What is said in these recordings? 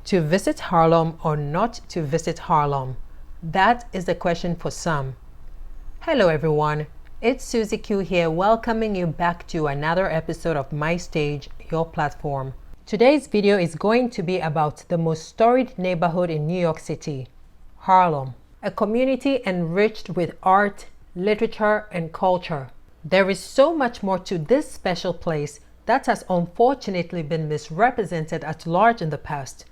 To visit Harlem or not to visit Harlem? That is the question for some. Hello everyone, it's Suzy Q here, welcoming you back to another episode of My Stage, Your Platform. Today's video is going to be about the most storied neighborhood in New York City, Harlem, a community enriched with art, literature, and culture. There is so much more to this special place that has unfortunately been misrepresented at large in the past.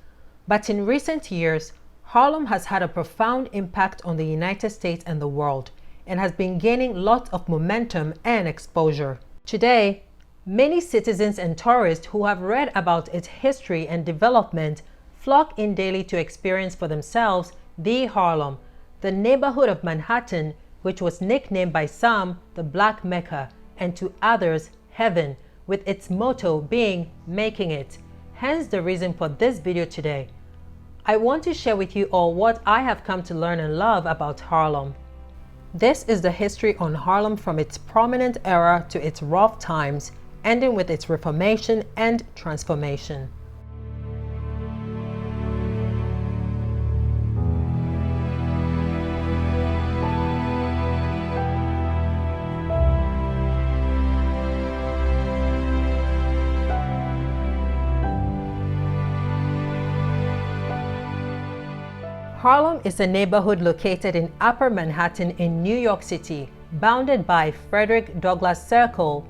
But in recent years, Harlem has had a profound impact on the United States and the world, and has been gaining lots of momentum and exposure. Today, many citizens and tourists who have read about its history and development flock in daily to experience for themselves the Harlem, the neighborhood of Manhattan, which was nicknamed by some the Black Mecca and to others Heaven, with its motto being making it. Hence the reason for this video today. I want to share with you all what I have come to learn and love about Harlem. This is the history on Harlem from its prominent era to its rough times, ending with its reformation and transformation. Harlem is a neighborhood located in Upper Manhattan in New York City, bounded by Frederick Douglass Circle,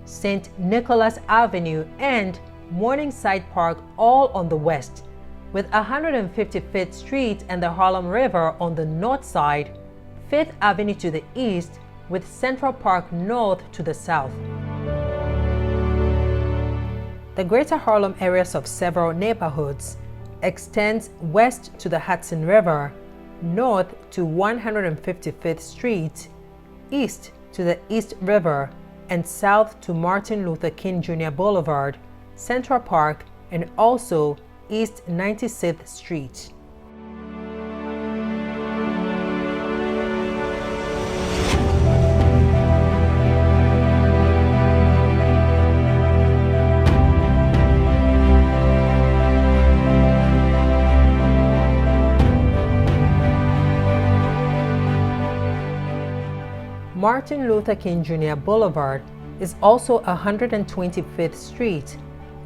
St. Nicholas Avenue, and Morningside Park, all on the west, with 155th Street and the Harlem River on the north side, 5th Avenue to the east, with Central Park North to the south. The Greater Harlem areas of several neighborhoods extends west to the Hudson River, north to 155th Street, east to the East River, and south to Martin Luther King Jr. Boulevard, Central Park, and also East 96th Street. Martin Luther King Jr. Boulevard is also 125th Street,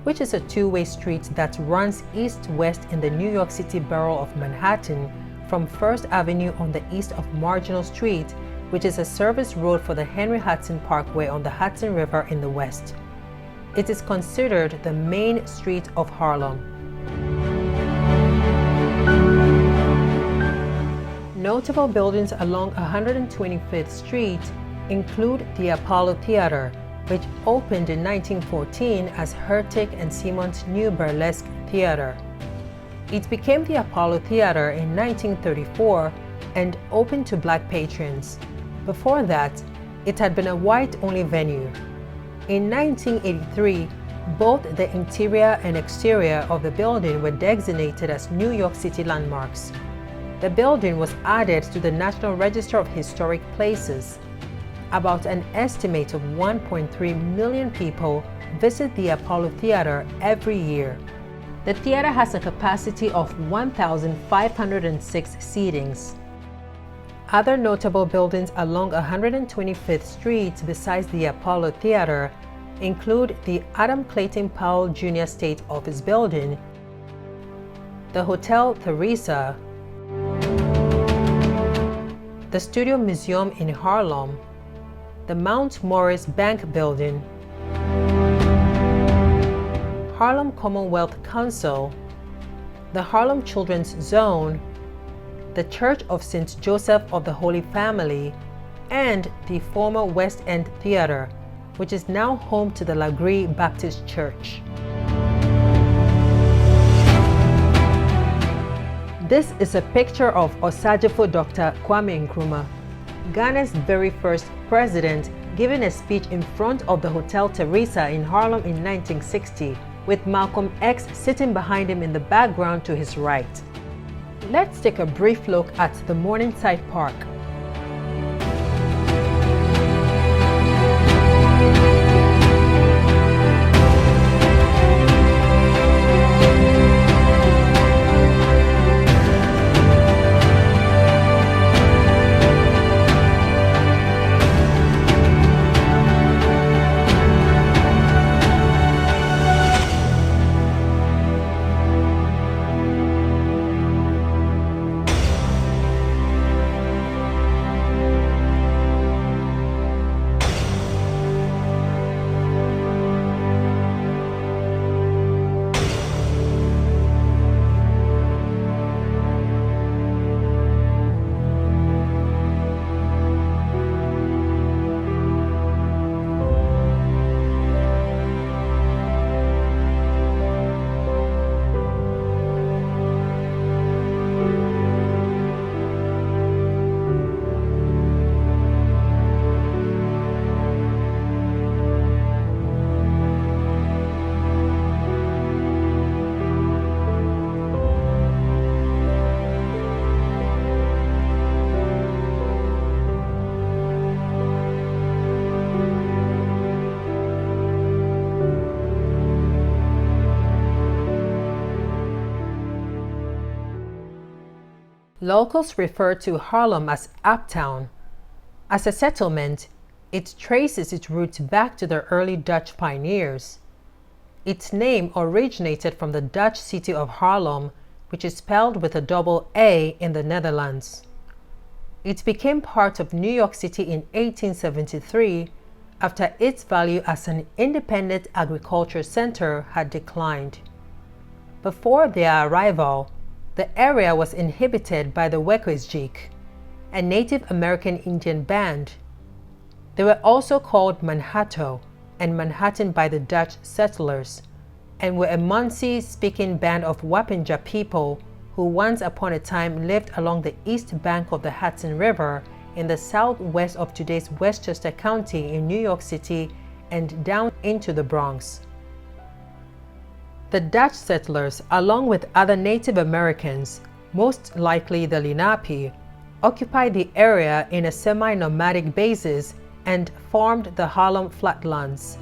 which is a two-way street that runs east-west in the New York City borough of Manhattan from 1st Avenue on the east of Marginal Street, which is a service road for the Henry Hudson Parkway on the Hudson River in the west. It is considered the main street of Harlem. Notable buildings along 125th Street include the Apollo Theater, which opened in 1914 as Hertig and Simon's new burlesque theater. It became the Apollo Theater in 1934 and opened to black patrons. Before that, it had been a white-only venue. In 1983, both the interior and exterior of the building were designated as New York City landmarks. The building was added to the National Register of Historic Places. About an estimate of 1.3 million people visit the Apollo Theater every year. The theater has a capacity of 1,506 seatings. Other notable buildings along 125th Street besides the Apollo Theater include the Adam Clayton Powell Jr. State Office Building, the Hotel Theresa, the Studio Museum in Harlem, the Mount Morris Bank Building, Harlem Commonwealth Council, the Harlem Children's Zone, the Church of St. Joseph of the Holy Family, and the former West End Theater, which is now home to the LaGree Baptist Church. This is a picture of Osajifo Dr. Kwame Nkrumah, Ghana's very first president, giving a speech in front of the Hotel Theresa in Harlem in 1960, with Malcolm X sitting behind him in the background to his right. Let's take a brief look at the Morningside Park. Locals refer to Harlem as Uptown. As a settlement, it traces its roots back to the early Dutch pioneers. Its name originated from the Dutch city of Haarlem, which is spelled with a double A in the Netherlands. It became part of New York City in 1873 after its value as an independent agriculture center had declined. Before their arrival, the area was inhabited by the wecguaesgeek, a Native American Indian band. They were also called manhattoe and Manhattan by the Dutch settlers, and were a Munsee-speaking band of Wappinger people who once upon a time lived along the east bank of the Hudson River in the southwest of today's Westchester County in New York City and down into the Bronx. The Dutch settlers, along with other Native Americans, most likely the Lenape, occupied the area in a semi-nomadic basis and formed the Harlem Flatlands.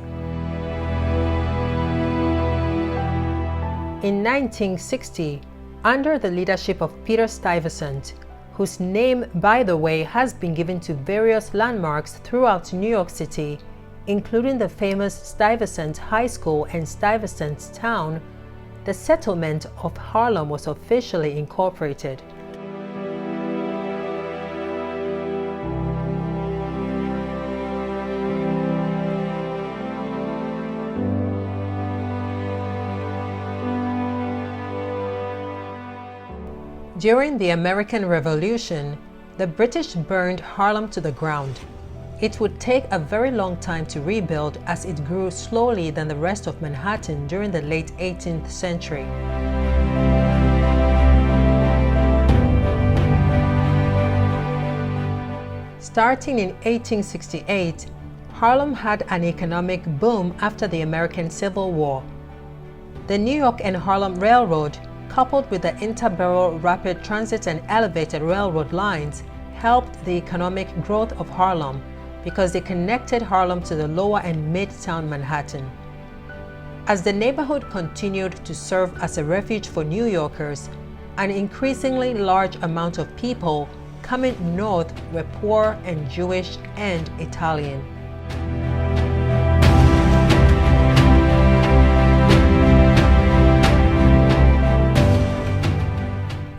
In 1960, under the leadership of Peterstuyvesant, whose name, by the way, has been given to various landmarks throughout New York City, including the famous Stuyvesant High School and Stuyvesant Town, the settlement of Harlem was officially incorporated. During the American Revolution, the British burned Harlem to the ground. It would take a very long time to rebuild as it grew slowly than the rest of Manhattan during the late 18th century. Starting in 1868, Harlem had an economic boom after the American Civil War. The New York and Harlem Railroad, coupled with the interborough rapid transit and elevated railroad lines, helped the economic growth of Harlem because they connected Harlem to the lower and midtown Manhattan. As the neighborhood continued to serve as a refuge for New Yorkers, an increasingly large amount of people coming north were poor and Jewish and Italian.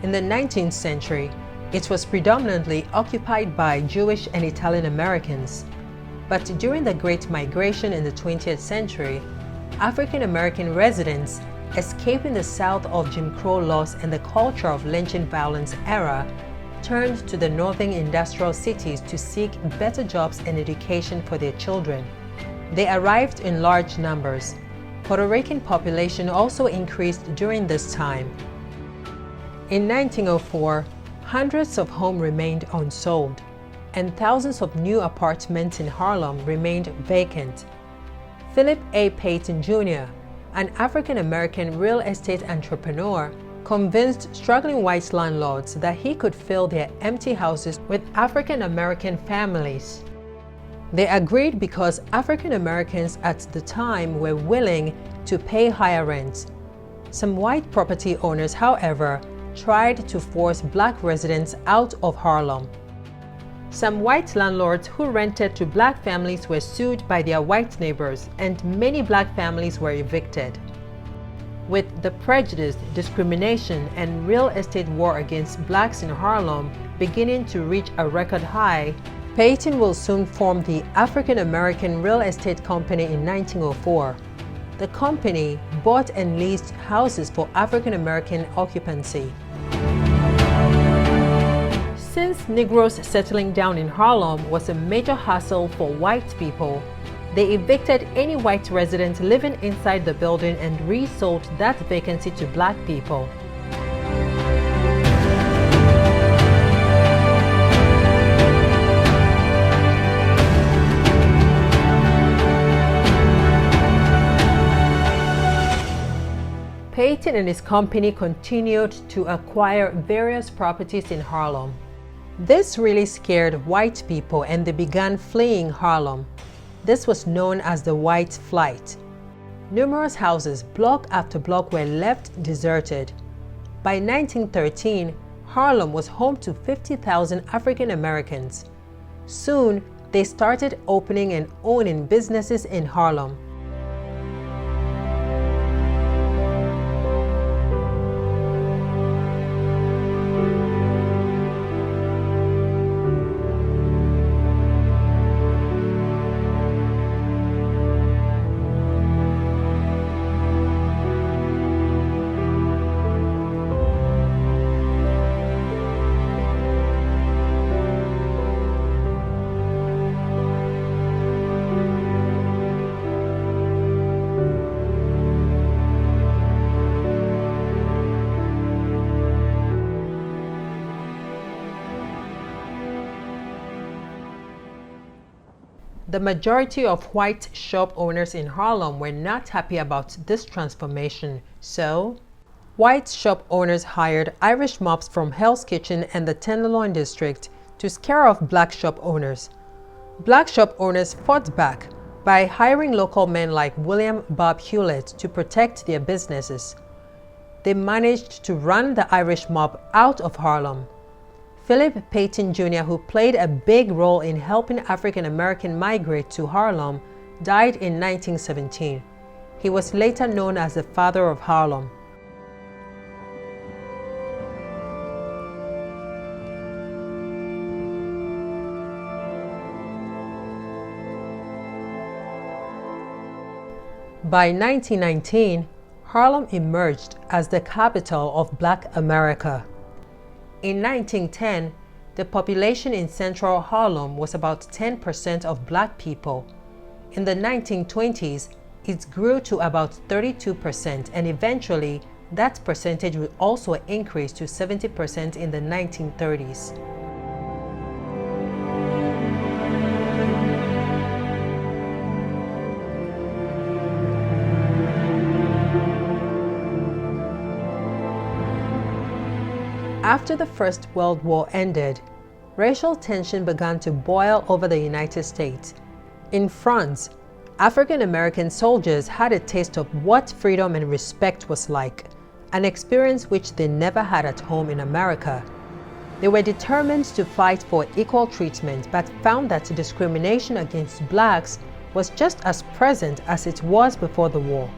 In the 19th century, it was predominantly occupied by Jewish and Italian Americans. But during the Great Migration in the 20th century, African American residents, escaping the South of Jim Crow laws and the culture of lynching violence era, turned to the northern industrial cities to seek better jobs and education for their children. They arrived in large numbers. Puerto Rican population also increased during this time. In 1904, hundreds of homes remained unsold, and thousands of new apartments in Harlem remained vacant. Philip A. Payton Jr., an African-American real estate entrepreneur, convinced struggling white landlords that he could fill their empty houses with African-American families. They agreed because African-Americans at the time were willing to pay higher rents. Some white property owners, however, tried to force black residents out of Harlem. Some white landlords who rented to black families were sued by their white neighbors, and many black families were evicted. With the prejudice, discrimination, and real estate war against blacks in Harlem beginning to reach a record high, Payton will soon form the African American Real Estate Company in 1904. The company bought and leased houses for African American occupancy. Since Negroes settling down in Harlem was a major hassle for white people, they evicted any white resident living inside the building and resold that vacancy to black people. Payton and his company continued to acquire various properties in Harlem. This really scared white people and they began fleeing Harlem. This was known as the White Flight. Numerous houses, block after block, were left deserted. By 1913, Harlem was home to 50,000 African Americans. Soon, they started opening and owning businesses in Harlem. The majority of white shop owners in Harlem were not happy about this transformation, so white shop owners hired Irish mobs from Hell's Kitchen and the Tenderloin district to scare off black shop owners. Black shop owners fought back by hiring local men like William Bob Hewlett to protect their businesses. They managed to run the Irish mob out of Harlem. Philip Payton Jr., who played a big role in helping African Americans migrate to Harlem, died in 1917. He was later known as the father of Harlem. By 1919, Harlem emerged as the capital of Black America. In 1910, the population in central Harlem was about 10% of Black people. In the 1920s, it grew to about 32%, and eventually, that percentage would also increase to 70% in the 1930s. After the First World War ended, racial tension began to boil over the United States. In France, African American soldiers had a taste of what freedom and respect was like, an experience which they never had at home in America. They were determined to fight for equal treatment, but found that discrimination against blacks was just as present as it was before the war.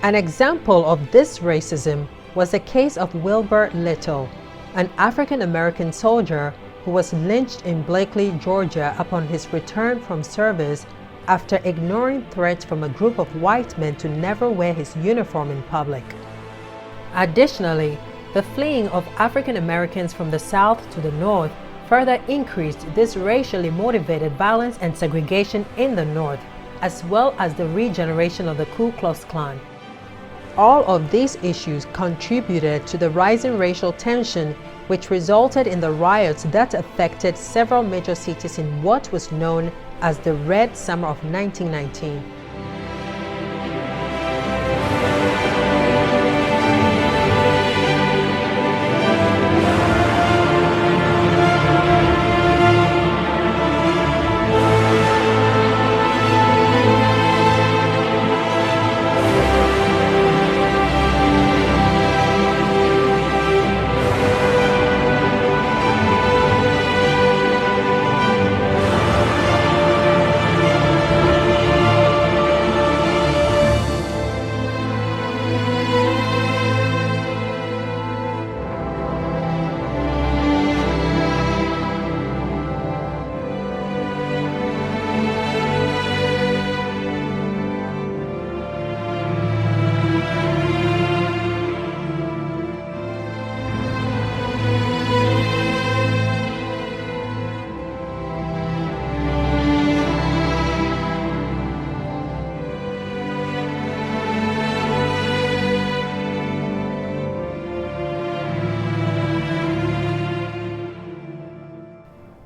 An example of this racism was the case of Wilbur Little, an African-American soldier who was lynched in Blakely, Georgia upon his return from service after ignoring threats from a group of white men to never wear his uniform in public. Additionally, the fleeing of African Americans from the South to the North further increased this racially motivated violence and segregation in the North, as well as the regeneration of the Ku Klux Klan. All of these issues contributed to the rising racial tension, which resulted in the riots that affected several major cities in what was known as the Red Summer of 1919.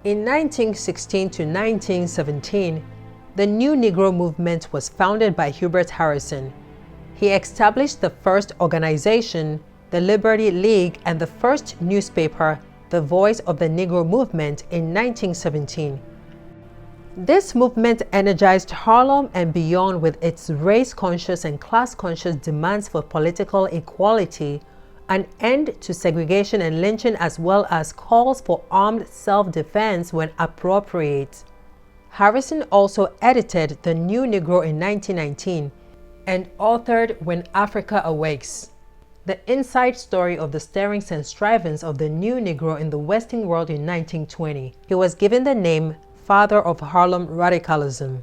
In 1916 to 1917, the New Negro movement was founded by Hubert Harrison. He established the first organization, the Liberty League, and the first newspaper, the voice of the Negro movement in 1917. This movement energized Harlem and beyond with its race-conscious and class-conscious demands for political equality, an end to segregation and lynching, as well as calls for armed self-defense when appropriate. Harrison also edited The New Negro in 1919 and authored When Africa Awakes, the inside story of the stirrings and strivings of the new Negro in the Western world in 1920. He was given the name Father of Harlem Radicalism.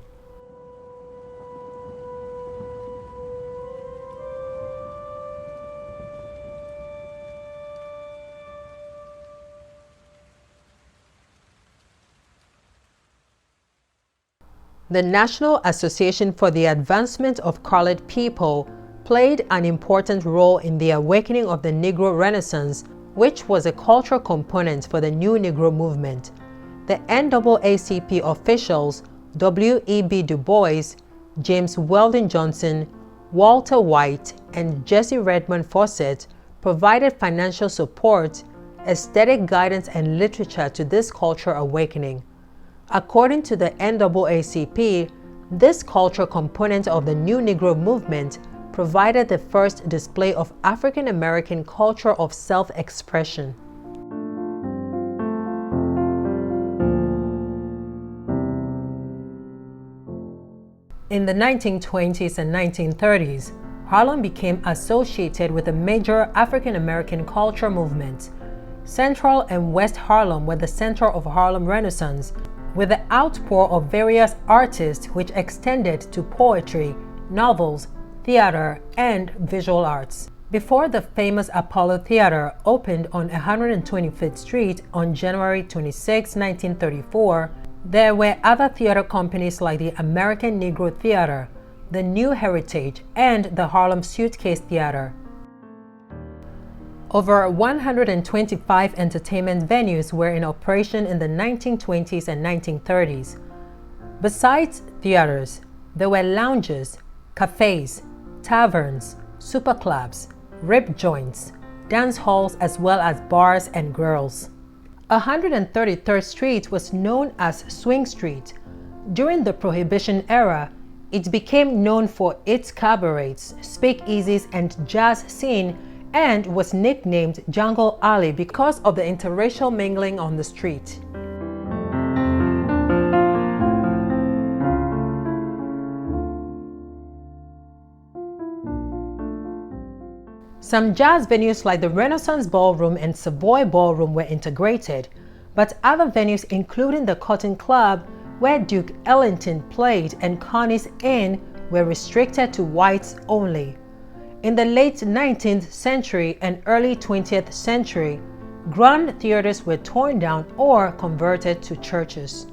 The National Association for the Advancement of Colored People played an important role in the awakening of the Negro Renaissance, which was a cultural component for the new Negro movement. The NAACP officials, W.e.bDubois, James Weldon Johnson, Walter White, and Jesse Redmond Fawcett provided financial support, aesthetic guidance, and literature to this cultural awakening. According to the NAACP, this cultural component of the new Negro movement provided the first display of African American culture of self-expression. In the 1920s and 1930s, Harlem became associated with a major African American culture movement. Central and West Harlem were the center of Harlem Renaissance, with the outpour of various artists which extended to poetry, novels, theater, and visual arts. Before the famous Apollo Theater opened on 125th Street on January 26, 1934, there were other theater companies like the American Negro Theater, the New Heritage, and the Harlem Suitcase Theater. Over 125 entertainment venues were in operation in the 1920s and 1930s. Besides theaters, there were lounges, cafes, taverns, superclubs, rib joints, dance halls, as well as bars and girls. 133rd Street was known as Swing Street. During the Prohibition era, it became known for its cabarets, speakeasies, and jazz scene, and was nicknamed Jungle Alley because of the interracial mingling on the street. Some jazz venues like the Renaissance Ballroom and Savoy Ballroom were integrated, but other venues including the Cotton Club, where Duke Ellington played, and Connie's Inn were restricted to whites only. In the late 19th century and early 20th century, grand theaters were torn down or converted to churches.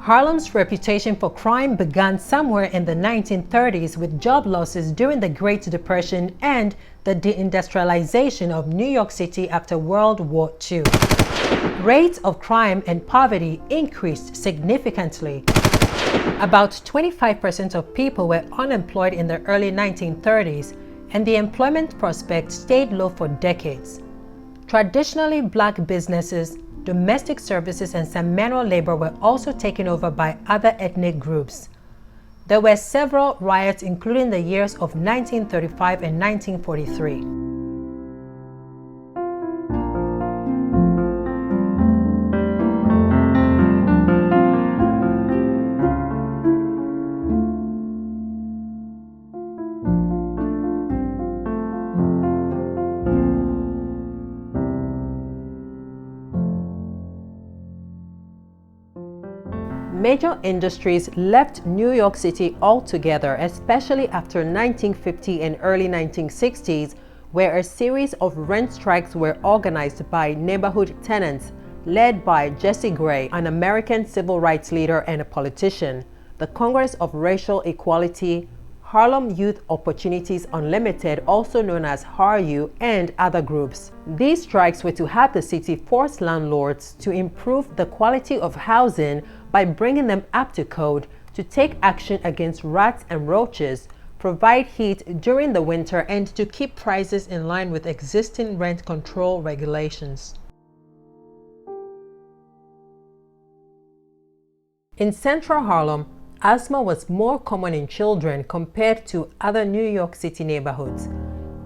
Harlem's reputation for crime began somewhere in the 1930s with job losses during the Great Depression and the deindustrialization of New York City after World War II. Rates of crime and poverty increased significantly. About 25% of people were unemployed in the early 1930s, and the employment prospect stayed low for decades. Traditionally black businesses, domestic services, and some manual labor were also taken over by other ethnic groups. There were several riots, including the years of 1935 and 1943. Major industries left New York City altogether, especially after 1950 and early 1960s, where a series of rent strikes were organized by neighborhood tenants, led by Jesse Gray, an American civil rights leader and a politician, the Congress of Racial Equality, Harlem Youth Opportunities Unlimited, also known as HARU, and other groups. These strikes were to have the city force landlords to improve the quality of housing by bringing them up to code, to take action against rats and roaches, provide heat during the winter, and to keep prices in line with existing rent control regulations. In central Harlem, asthma was more common in children compared to other New York City neighborhoods.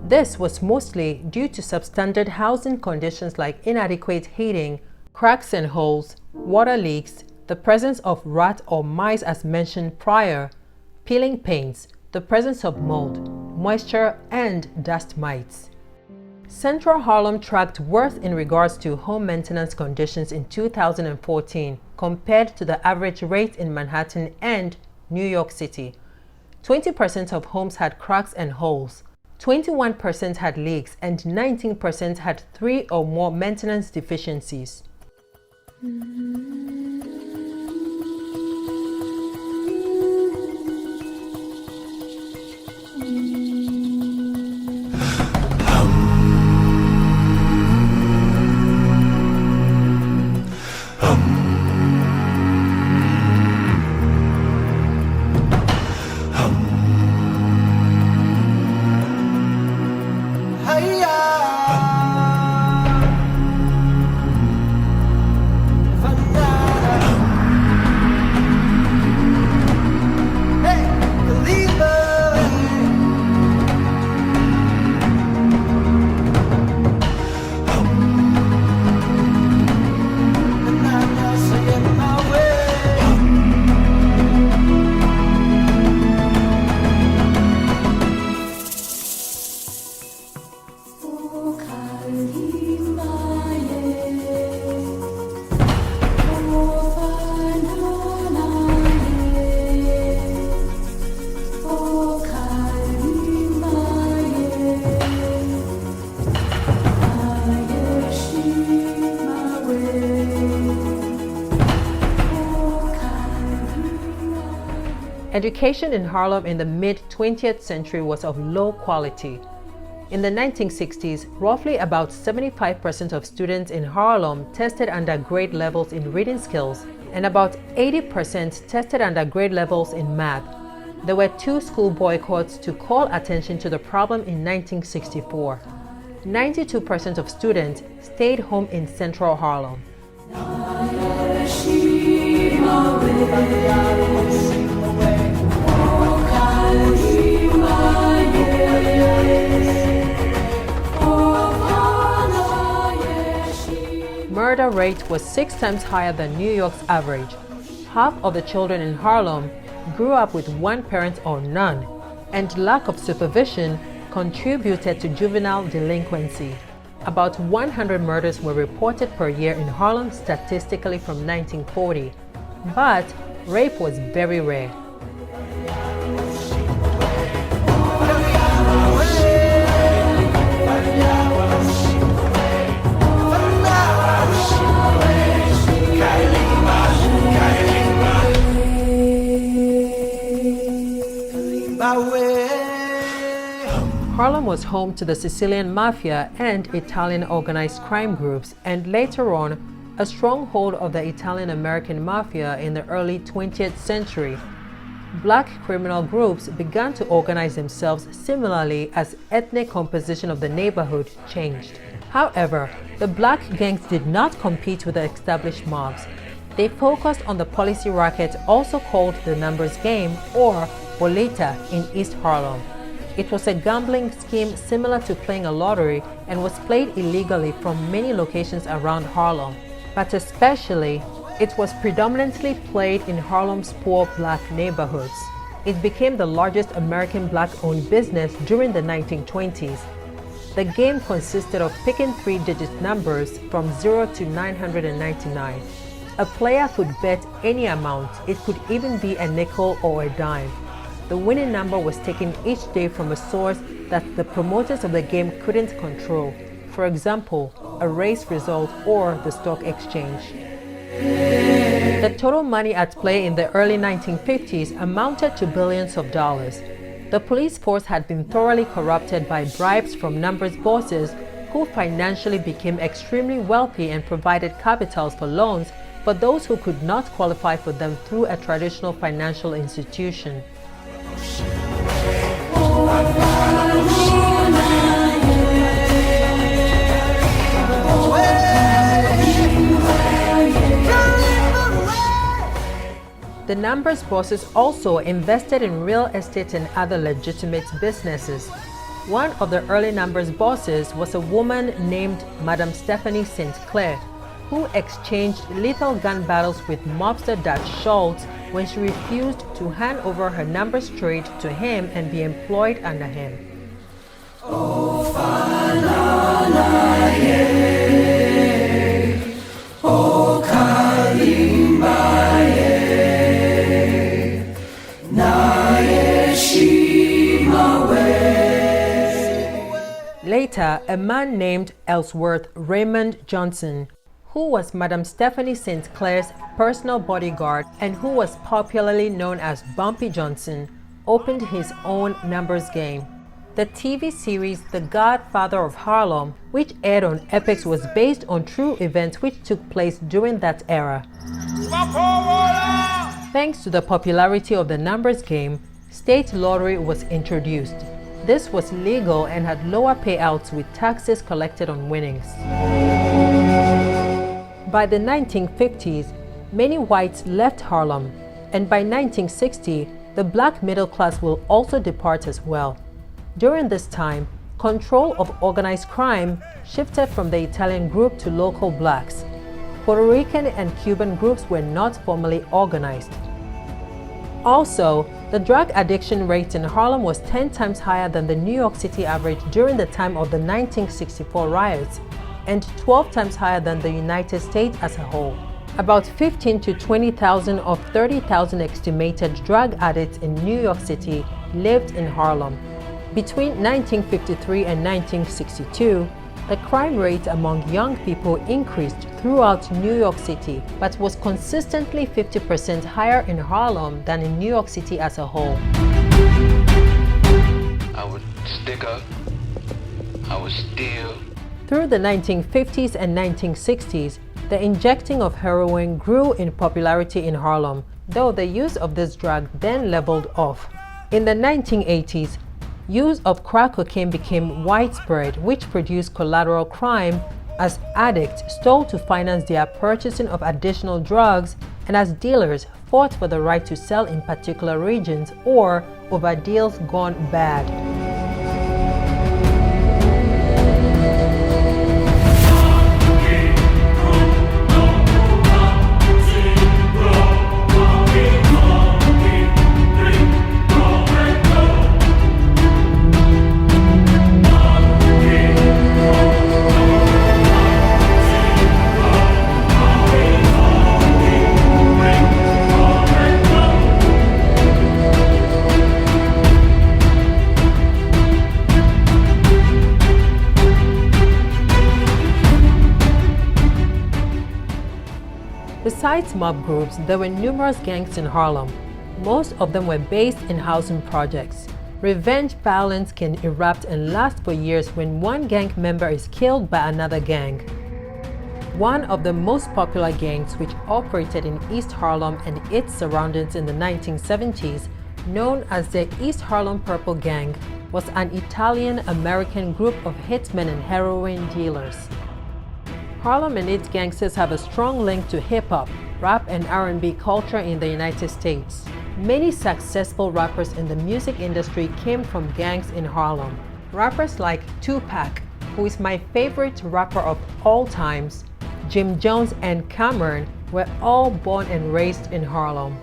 This was mostly due to substandard housing conditions like inadequate heating, cracks and holes, water leaks, the presence of rat or mice as mentioned prior, peeling paints, the presence of mold, moisture, and dust mites. Central Harlem tracked worse in regards to home maintenance conditions in 2014 compared to the average rate in Manhattan and New York City. 20% of homes had cracks and holes, 21% had leaks, and 19% had 3 or more maintenance deficiencies. Education in Harlem in the mid-20th century was of low quality. In the 1960s, roughly about 75% of students in Harlem tested under grade levels in reading skills, and about 80% tested under grade levels in math. There were 2 school boycotts to call attention to the problem in 1964. 92% of students stayed home in central Harlem. Murder rate was 6 times higher than New York's average. Half of the children in Harlem grew up with one parent or none, and lack of supervision contributed to juvenile delinquency. About 100 murders were reported per year in Harlem statistically from 1940, but rape was very rare. Harlem was home to the Sicilian Mafia and Italian organized crime groups, and later on, a stronghold of the Italian-American Mafia in the early 20th century. Black criminal groups began to organize themselves similarly as ethnic composition of the neighborhood changed. However, the black gangs did not compete with the established mobs. They focused on the policy racket, also called the numbers game or boleta in East Harlem. It was a gambling scheme similar to playing a lottery and was played illegally from many locations around Harlem. But especially, it was predominantly played in Harlem's poor black neighborhoods. It became the largest American black-owned business during the 1920s. The game consisted of picking 3-digit numbers from 0 to 999. A player could bet any amount. It could even be a nickel or a dime. The winning number was taken each day from a source that the promoters of the game couldn't control. For example, a race result or the stock exchange. The total money at play in the early 1950s amounted to billions of dollars. The police force had been thoroughly corrupted by bribes from numbers bosses who financially became extremely wealthy and provided capitals for loans for those who could not qualify for them through a traditional financial institution. The numbers bosses also invested in real estate and other legitimate businesses. One of the early numbers bosses was a woman named Madame Stephanie St. Clair, who exchanged lethal gun battles with mobster Dutch Schultz when she refused to hand over her numbers trade to him and be employed under him. Later, a man named Ellsworth Raymond Johnson, who was Madame Stephanie St. Clair's personal bodyguard and who was popularly known as Bumpy Johnson, opened his own numbers game. The TV series The Godfather of Harlem, which aired on Epix, was based on true events which took place during that era. Thanks to the popularity of the numbers game, state lottery was introduced. This was legal and had lower payouts with taxes collected on winnings. By the 1950s, many whites left Harlem, and by 1960, the black middle class will also depart as well. During this time, control of organized crime shifted from the Italian group to local blacks. Puerto Rican and Cuban groups were not formally organized. Also, the drug addiction rate in Harlem was 10 times higher than the New York City average during the time of the 1964 riots, and 12 times higher than the United States as a whole. About 15 to 20,000 of 30,000 estimated drug addicts in New York City lived in Harlem. Between 1953 and 1962, the crime rate among young people increased throughout New York City, but was consistently 50% higher in Harlem than in New York City as a whole. I would stick up, I would steal. Through the 1950s and 1960s, the injecting of heroin grew in popularity in Harlem, though the use of this drug then leveled off. In the 1980s, use of crack cocaine became widespread, which produced collateral crime as addicts stole to finance their purchasing of additional drugs and as dealers fought for the right to sell in particular regions or over deals gone bad. Besides mob groups, there were numerous gangs in Harlem. Most of them were based in housing projects. Revenge violence can erupt and last for years when one gang member is killed by another gang. One of the most popular gangs which operated in East Harlem and its surroundings in the 1970s, known as the East Harlem Purple Gang, was an Italian-American group of hitmen and heroin dealers. Harlem and its gangsters have a strong link to hip-hop, rap and R&B culture in the United States. Many successful rappers in the music industry came from gangs in Harlem. Rappers like Tupac, who is my favorite rapper of all times, Jim Jones and Cameron were all born and raised in Harlem.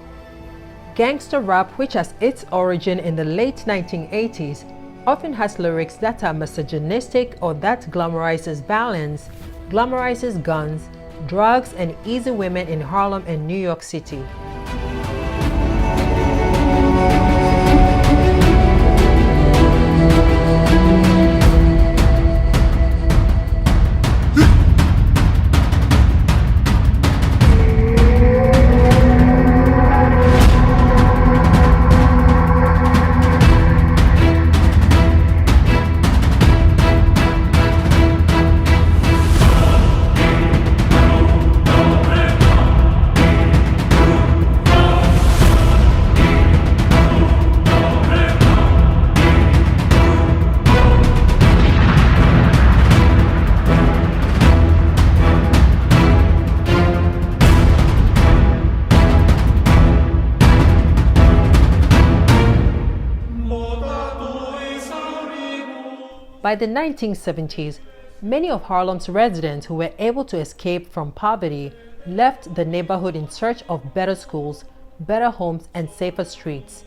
Gangster rap, which has its origin in the late 1980s, often has lyrics that are misogynistic or that glamorizes violence, glamorizes guns, drugs, and easy women in Harlem and New York City. By the 1970s, many of Harlem's residents who were able to escape from poverty left the neighborhood in search of better schools, better homes, and safer streets.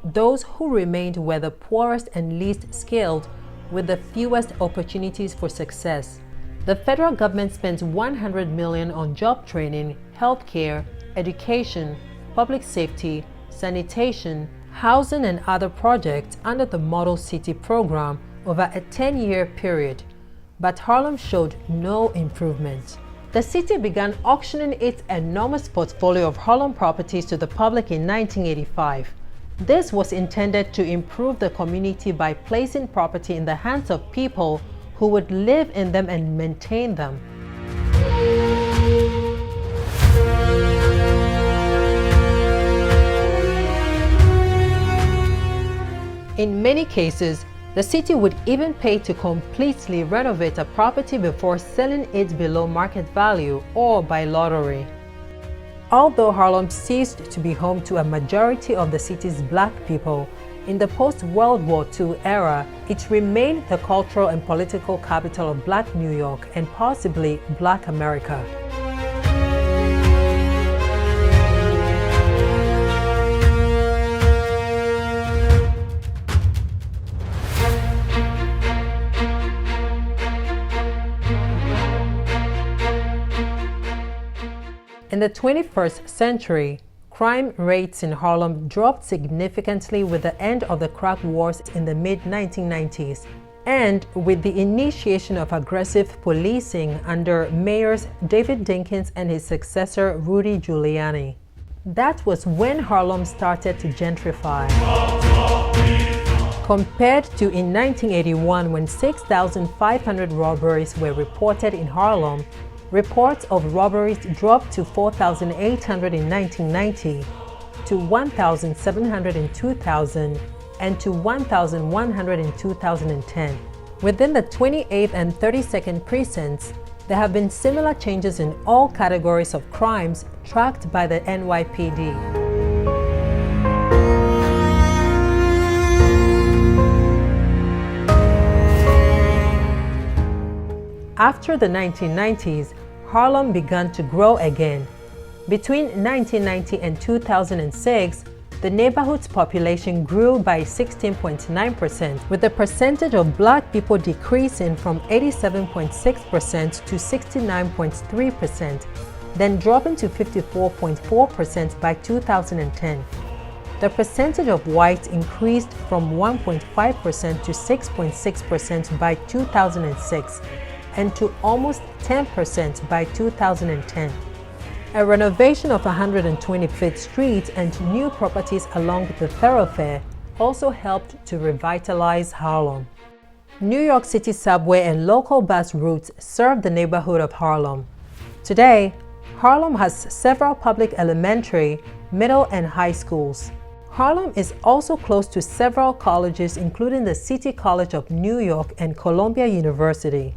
Those who remained were the poorest and least skilled, with the fewest opportunities for success. The federal government spent $100 million on job training, healthcare, education, public safety, sanitation, housing, and other projects under the Model City program over a 10-year period, but Harlem showed no improvement. The city began auctioning its enormous portfolio of Harlem properties to the public in 1985. This was intended to improve the community by placing property in the hands of people who would live in them and maintain them. In many cases, the city would even pay to completely renovate a property before selling it below market value or by lottery. Although Harlem ceased to be home to a majority of the city's black people, in the post-World War II era, it remained the cultural and political capital of Black New York and possibly Black America. In the 21st century, crime rates in Harlem dropped significantly with the end of the crack wars in the mid-1990s and with the initiation of aggressive policing under mayors David Dinkins and his successor Rudy Giuliani. That was when Harlem started to gentrify. Compared to in 1981, when 6,500 robberies were reported in Harlem, reports of robberies dropped to 4,800 in 1990, to 1,700 in 2000, and to 1,100 in 2010. Within the 28th and 32nd precincts, there have been similar changes in all categories of crimes tracked by the NYPD. After the 1990s, Harlem began to grow again. Between 1990 and 2006, the neighborhood's population grew by 16.9%, with the percentage of black people decreasing from 87.6% to 69.3%, then dropping to 54.4% by 2010. The percentage of whites increased from 1.5% to 6.6% by 2006, and to almost 10% by 2010. A renovation of 125th Street and new properties along the thoroughfare also helped to revitalize Harlem. New York City subway and local bus routes serve the neighborhood of Harlem. Today, Harlem has several public elementary, middle, and high schools. Harlem is also close to several colleges, including the City College of New York and Columbia University.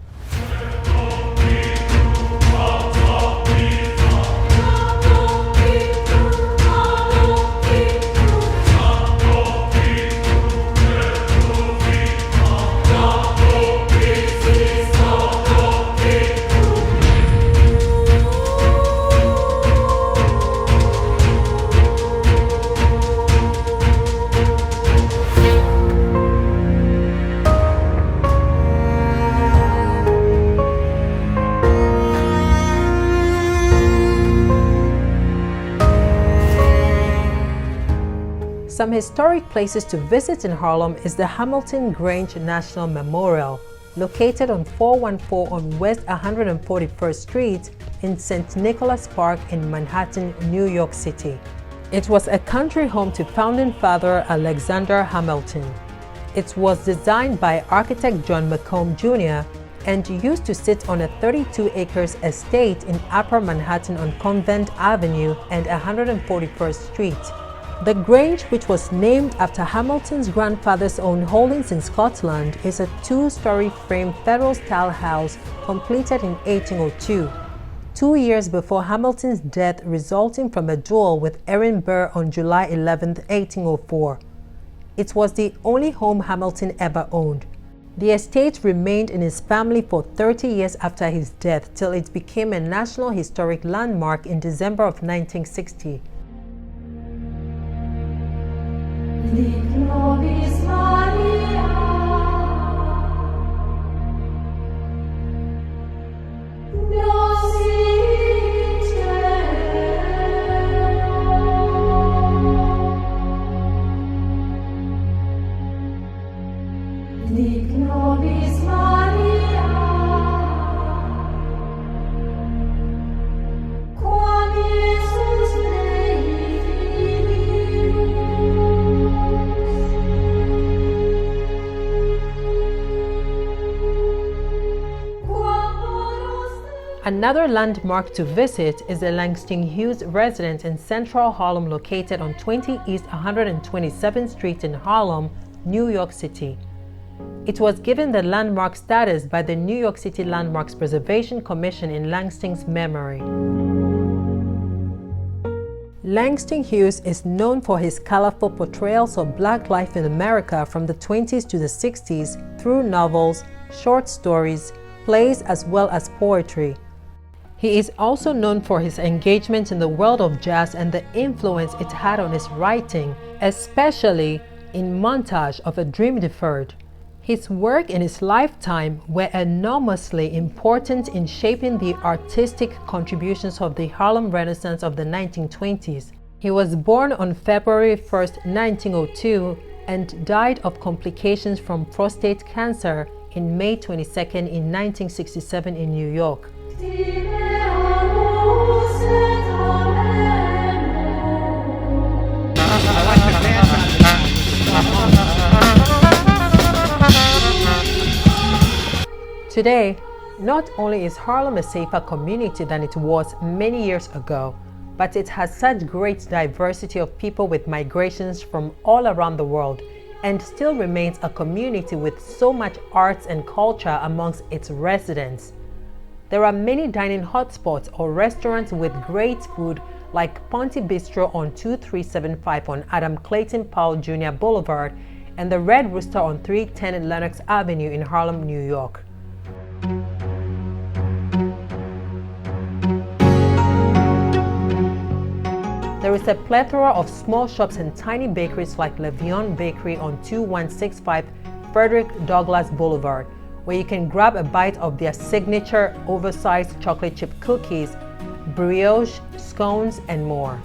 Some historic places to visit in Harlem is the Hamilton Grange National Memorial, located on 414 on West 141st Street in St. Nicholas Park in Manhattan, New York City. It was a country home to founding father Alexander Hamilton. It was designed by architect John McComb Jr. and used to sit on a 32 acres estate in Upper Manhattan on Convent Avenue and 141st Street. The Grange, which was named after Hamilton's grandfather's own holdings in Scotland, is a two-story frame federal-style house completed in 1802, 2 years before Hamilton's death resulting from a duel with Aaron Burr on July 11, 1804. It was the only home Hamilton ever owned. The estate remained in his family for 30 years after his death till it became a National Historic Landmark in December of 1960. Another landmark to visit is the Langston Hughes residence in central Harlem located on 20 East 127th Street in Harlem, New York City. It was given the landmark status by the New York City Landmarks Preservation Commission in Langston's memory. Langston Hughes is known for his colorful portrayals of Black life in America from the 20s to the 60s through novels, short stories, plays, as well as poetry. He is also known for his engagement in the world of jazz and the influence it had on his writing, especially in Montage of a Dream Deferred. His work in his lifetime were enormously important in shaping the artistic contributions of the Harlem Renaissance of the 1920s. He was born on February 1, 1902 and died of complications from prostate cancer in May 22 in 1967 in New York. Today, not only is Harlem a safer community than it was many years ago, but it has such great diversity of people with migrations from all around the world and still remains a community with so much arts and culture amongst its residents. There are many dining hotspots or restaurants with great food like Ponte Bistro on 2375 on Adam Clayton Powell Jr. Boulevard and the Red Rooster on 310 Lenox Avenue in Harlem, New York. There is a plethora of small shops and tiny bakeries like Levion Bakery on 2165 Frederick Douglass Boulevard, where you can grab a bite of their signature oversized chocolate chip cookies, brioche, scones, and more.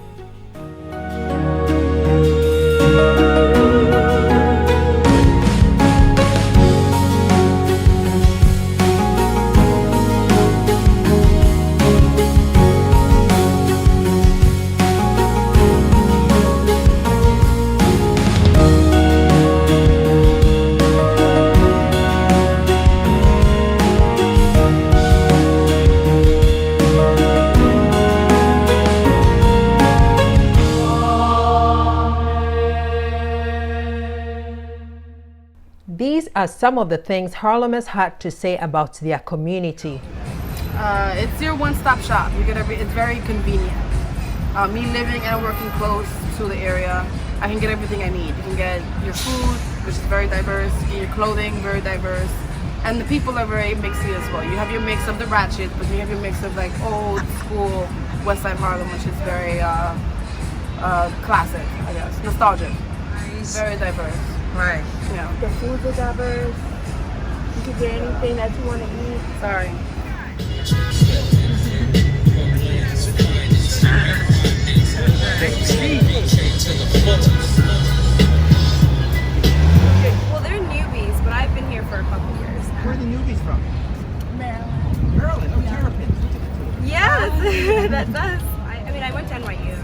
These are some of the things Harlemers had to say about their community. It's your one-stop shop. You get it's very convenient. Me living and working close to the area, I can get everything I need. You can get your food, which is very diverse, you get your clothing, very diverse, and the people are very mixy as well. You have your mix of the ratchet, but you have your mix of like old school West Side Harlem, which is very classic, I guess, nostalgic. Very diverse. Right. Yeah. The foods are diverse. You can get anything that you want to eat. Sorry. That's us. I mean, I went to NYU.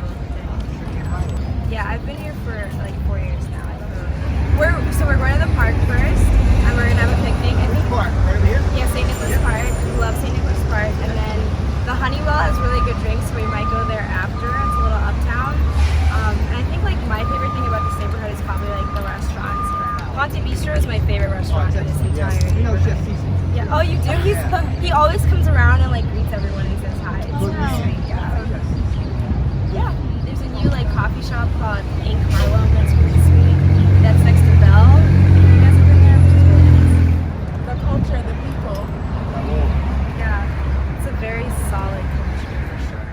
Yeah, I've been here for like 4 years now. We're going to the park first, and we're gonna have a picnic. I think. Yeah, St. Nicholas Park. We love St. Nicholas Park, and then the Honeywell has really good drinks, so we might go there after. It's a little uptown. And I think like my favorite thing about this neighborhood is probably like the restaurants. Monte Bistro is my favorite restaurant in this entire neighborhood. Yeah. Oh, you do? He always comes around and like greets everyone and says hi. It's really sweet. Yeah. There's a new like coffee shop called Ink Harlem that's really sweet. That's next to Bell. You guys have been there, which is really nice. The culture, the people. Yeah. It's a very solid culture for sure.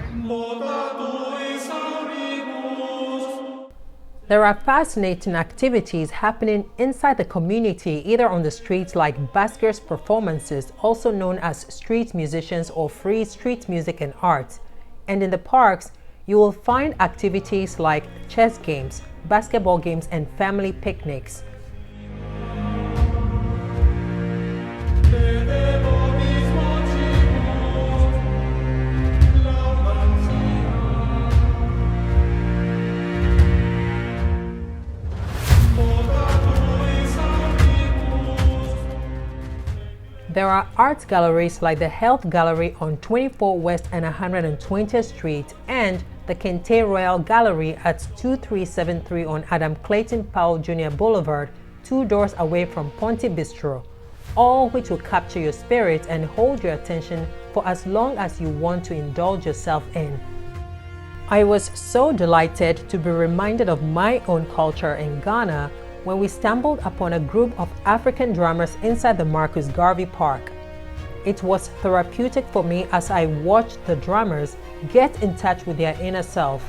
There are fascinating activities happening inside the community, either on the streets like buskers performances, also known as street musicians or free street music and art. And in the parks, you will find activities like chess games, basketball games, and family picnics. There are art galleries like the Health Gallery on 24 West and 120th Street and the Kente Royal Gallery at 2373 on Adam Clayton Powell Jr. Boulevard, 2 doors away from Ponte Bistro, all which will capture your spirit and hold your attention for as long as you want to indulge yourself in. I was so delighted to be reminded of my own culture in Ghana when we stumbled upon a group of African drummers inside the Marcus Garvey Park. It was therapeutic for me as I watched the drummers get in touch with their inner self.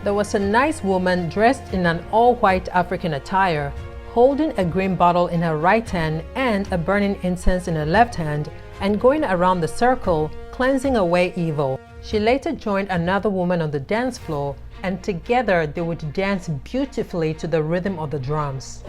There was a nice woman dressed in an all-white African attire, holding a green bottle in her right hand and a burning incense in her left hand, and going around the circle, cleansing away evil. She later joined another woman on the dance floor, and together they would dance beautifully to the rhythm of the drums.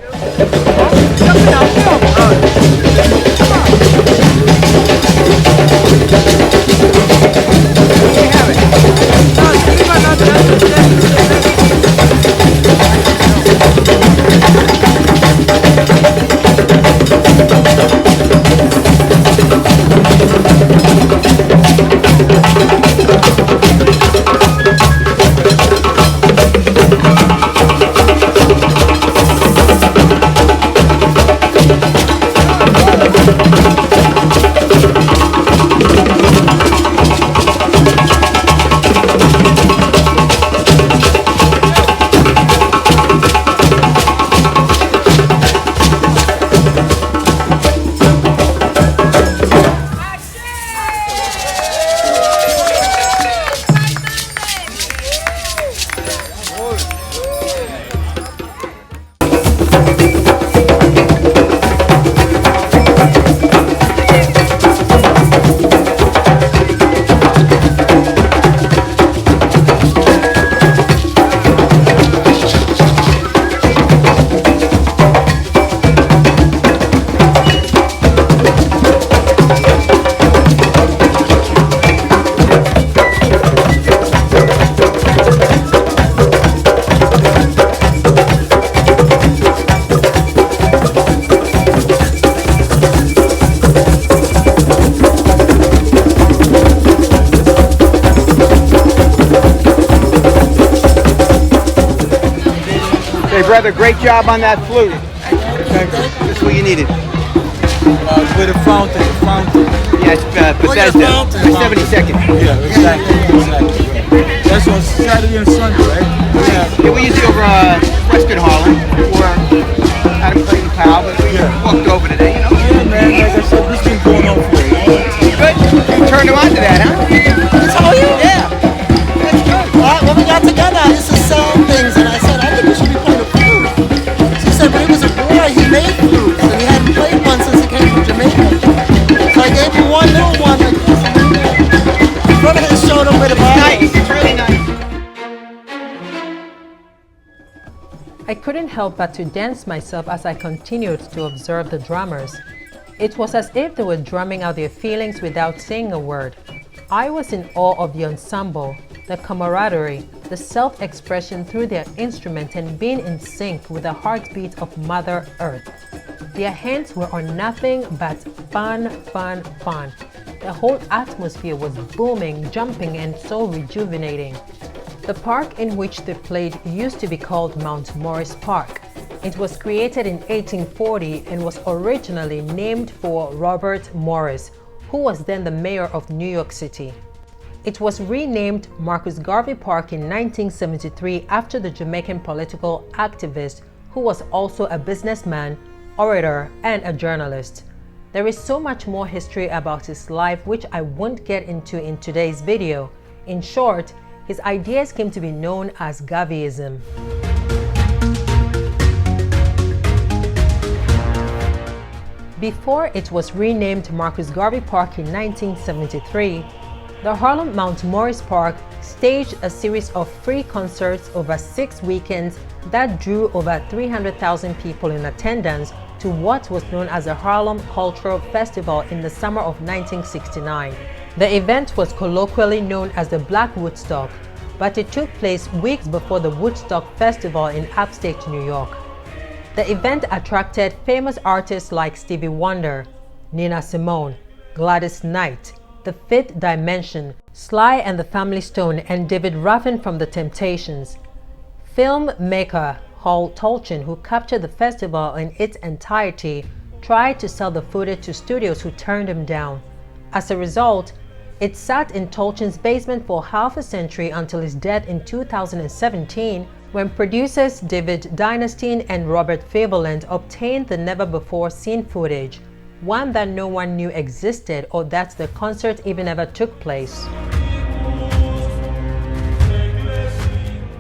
Brother, great job on that flute. That's what you needed. With a fountain, Yeah, it's Bethesda, 72nd. Yeah, exactly. That's on Saturday and Sunday, right? Yeah, we usually over Western Harlem, or Adam Clayton Powell, but we walked over today, you know? Yeah, man, like I said, this been going on for a while. Good. You turned him on to that, huh? I told you? Yeah. That's good. Alright, when we got together, I used to sell things, and I said, I think we should be playing a flute. She said, but he was a boy, he made flutes, and he hadn't played one since he came from Jamaica. So I gave him one little one like this, and then in front of his showed him with a bottle. Nice, it's really nice. I couldn't help but to dance myself as I continued to observe the drummers. It was as if they were drumming out their feelings without saying a word. I was in awe of the ensemble, the camaraderie, the self-expression through their instrument and being in sync with the heartbeat of Mother Earth. Their hands were on nothing but fun, fun, fun. The whole atmosphere was booming, jumping, and so rejuvenating. The park in which they played used to be called Mount Morris Park. It was created in 1840 and was originally named for Robert Morris, who was then the mayor of New York City. It was renamed Marcus Garvey Park in 1973 after the Jamaican political activist who was also a businessman, orator, and a journalist. There is so much more history about his life which I won't get into in today's video. In short, his ideas came to be known as Garveyism. Before it was renamed Marcus Garvey Park in 1973, the Harlem Mount Morris Park staged a series of free concerts over 6 weekends that drew over 300,000 people in attendance to what was known as the Harlem Cultural Festival in the summer of 1969. The event was colloquially known as the Black Woodstock, but it took place weeks before the Woodstock Festival in upstate New York. The event attracted famous artists like Stevie Wonder, Nina Simone, Gladys Knight, The Fifth Dimension, Sly and the Family Stone, and David Ruffin from The Temptations. Filmmaker Hal Tolchin, who captured the festival in its entirety, tried to sell the footage to studios who turned him down. As a result, it sat in Tolchin's basement for half a century until his death in 2017, when producers David Dynastine and Robert Faberland obtained the never-before-seen footage, one that no one knew existed or that the concert even ever took place.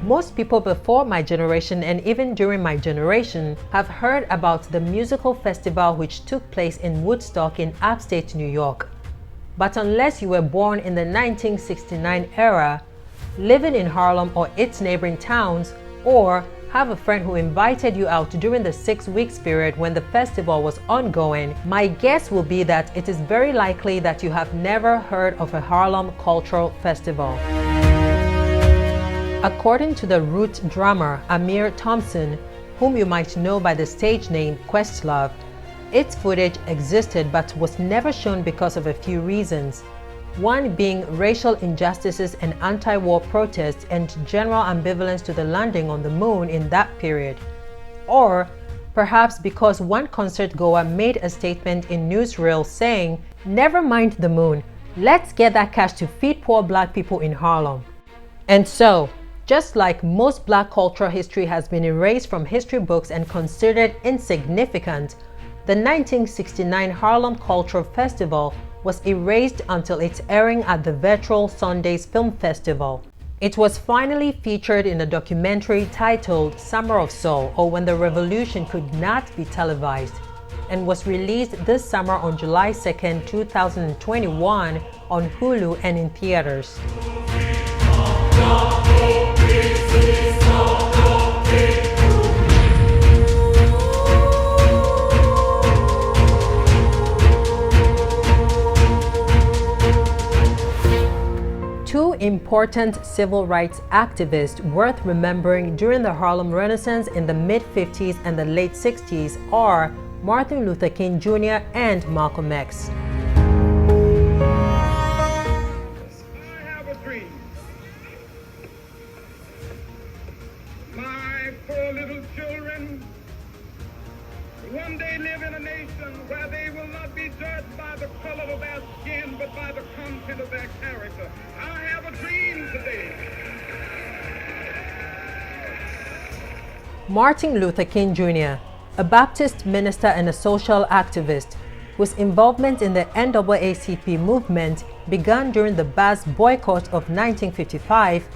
Most people before my generation and even during my generation have heard about the musical festival which took place in Woodstock in upstate New York. But unless you were born in the 1969 era, living in Harlem or its neighboring towns, or have a friend who invited you out during the 6 weeks period when the festival was ongoing, my guess will be that it is very likely that you have never heard of a Harlem Cultural Festival. According to the root drummer Amir Thompson, whom you might know by the stage name Questlove, its footage existed but was never shown because of a few reasons. One being racial injustices and anti-war protests and general ambivalence to the landing on the moon in that period. Or perhaps because one concert goer made a statement in newsreel saying, "Never mind the moon, let's get that cash to feed poor black people in Harlem." And so, just like most black cultural history has been erased from history books and considered insignificant, the 1969 Harlem Cultural Festival was erased until its airing at the virtual Sundays Film Festival. It was finally featured in a documentary titled Summer of Soul, or When the Revolution Could Not Be Televised, and was released this summer on July 2nd, 2021 on Hulu and in theaters. Two important civil rights activists worth remembering during the Harlem Renaissance in the mid-50s and the late 60s are Martin Luther King Jr. and Malcolm X. I have a dream. My poor little children will one day live in a nation where they will not be judged by the color of their skin, but by the content of their character. I have a dream today. Martin Luther King Jr., a Baptist minister and a social activist, whose involvement in the NAACP movement began during the Bass boycott of 1955,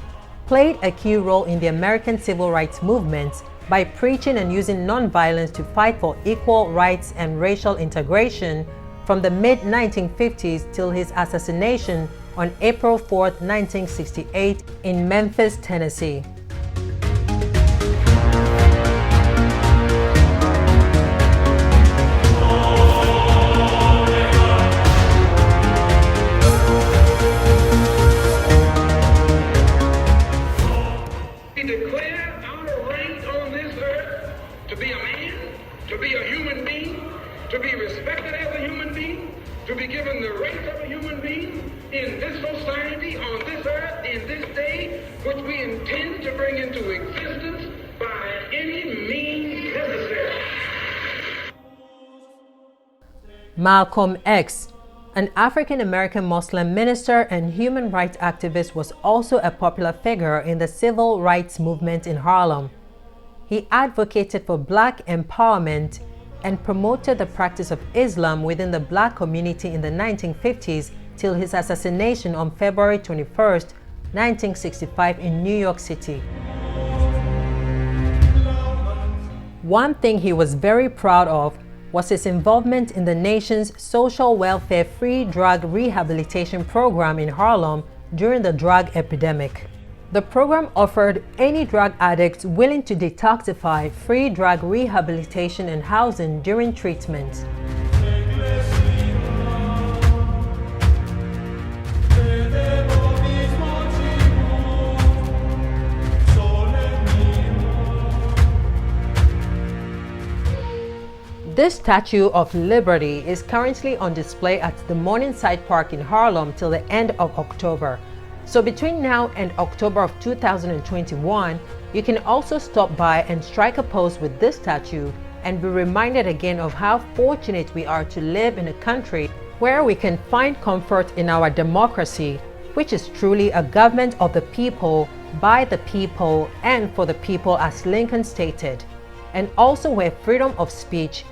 played a key role in the American civil rights movement by preaching and using nonviolence to fight for equal rights and racial integration from the mid-1950s till his assassination on April 4, 1968 in Memphis, Tennessee. Malcolm X, an African-American Muslim minister and human rights activist, was also a popular figure in the civil rights movement in Harlem. He advocated for Black empowerment and promoted the practice of Islam within the Black community in the 1950s till his assassination on February 21, 1965 in New York City. One thing he was very proud of was his involvement in the nation's social welfare free drug rehabilitation program in Harlem during the drug epidemic. The program offered any drug addicts willing to detoxify free drug rehabilitation and housing during treatment. This Statue of Liberty is currently on display at the Morningside Park in Harlem till the end of October. So between now and October of 2021, you can also stop by and strike a pose with this statue and be reminded again of how fortunate we are to live in a country where we can find comfort in our democracy, which is truly a government of the people, by the people, and for the people, as Lincoln stated, and also where freedom of speech,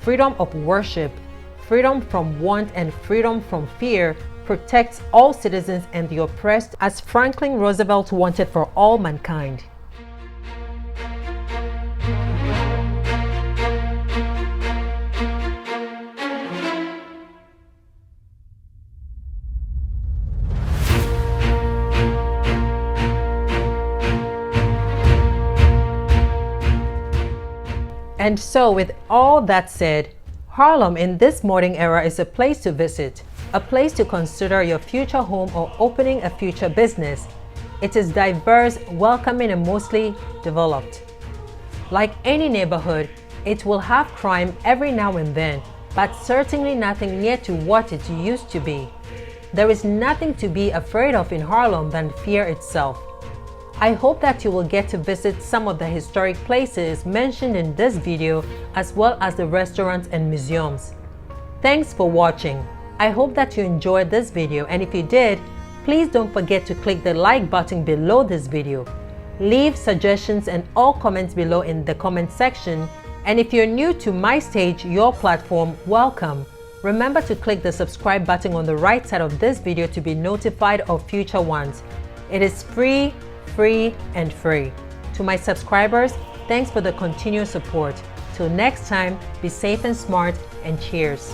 freedom of worship, freedom from want, and freedom from fear protects all citizens and the oppressed, as Franklin Roosevelt wanted for all mankind. And so, with all that said, Harlem in this modern era is a place to visit, a place to consider your future home or opening a future business. It is diverse, welcoming, and mostly developed. Like any neighborhood, it will have crime every now and then, but certainly nothing near to what it used to be. There is nothing to be afraid of in Harlem than fear itself. I hope that you will get to visit some of the historic places mentioned in this video, as well as the restaurants and museums. Thanks for watching. I hope that you enjoyed this video, and if you did, please don't forget to click the like button below this video. Leave suggestions and all comments below in the comment section, and if you're new to my stage, your platform, welcome. Remember to click the subscribe button on the right side of this video to be notified of future ones. It is free, and free. To my subscribers, thanks for the continued support. Till next time, be safe and smart, and cheers.